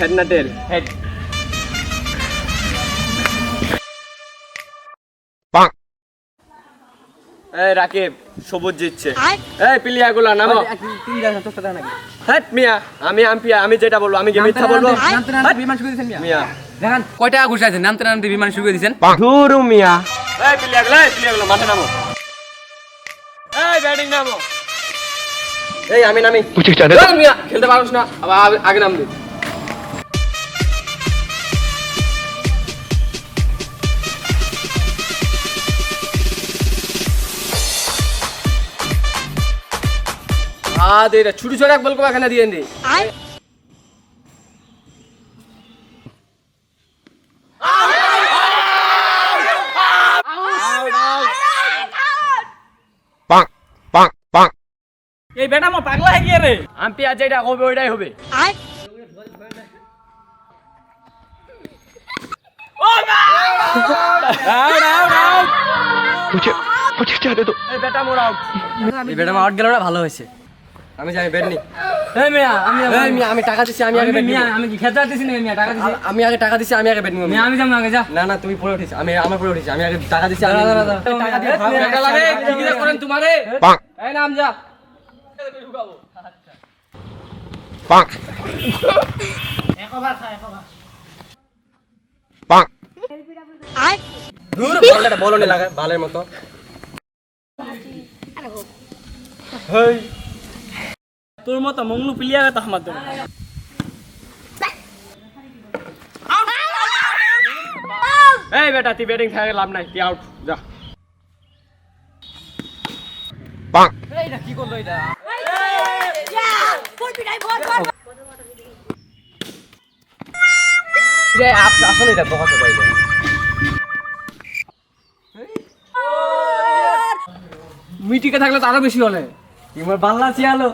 Head না টেল? Head. এই রাকিব, সবুজ জিতছে। এই প্লেয়ারগুলো নামো। হেড মিয়া, আমি যেটা বলবো, আমি কি মিথ্যা বলবো? মিয়া দেখেন কয় টাকা ঘুষ আছে, নামতে নামতে বিমান শুরু করে দিয়েছেন। ধুরু মিয়া। এই প্লেয়ারগুলো মাঠে নামো। এই ব্যাটিং নামো। এই আমি নামি। এই মিয়া খেলতে পারোস না, আবার আগে নামবি। দে রে, ছুটি ছড়াক বল কো এখানে দিয়ে দে। এই বেটা মা পাগলা হয়ে গিয়ে রে। আম্পিয়ার যেটা হবে ওইটাই হবে। এই বেটা মোর আউট। এই বেটা আউট গেল, ভালো হয়েছে। আমি জানি ব্যাট নি। এই মিয়া আমি টাকা দিছি, আমি আগে ব্যাট নিব। আমি কি খেতে দিছি না মিয়া, টাকা দিছি। আমি আগে টাকা দিছি, আমি আগে ব্যাট নিব। মিয়া আমি যাম আগে, যা। না তুমি পরে উঠিস, আমার পরে উঠিস। আমি আগে টাকা দিছি, আমি টাকা দিয়ে বেটা লাগে কি কি করেন তোমারে? এই নাম যা। দূর বলটা বল নে লাগা বালের মতো। হেই তোর মতো মংলু প্লেয়ার তো আমার দেবে। এই বেটা তুই ব্যাটিং থাকে লাভ নাই, তুই আউট যা। এইটা কি করলো এটা? আসলে এটা বকাতে পাই না। মিটিকে থাকলে তো আরো বেশি হলে। তোমার বাল্লা চিয়ালো।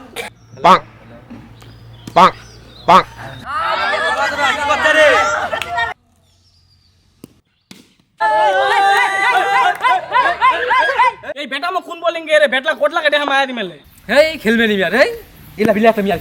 এই বেটা মা কোন বোলিং গে রে, বেটলা কোটলা কেটে মায়া দি মেলে। এই খেলবে নি মিয়া রে। ইলা বিলা তুমি আর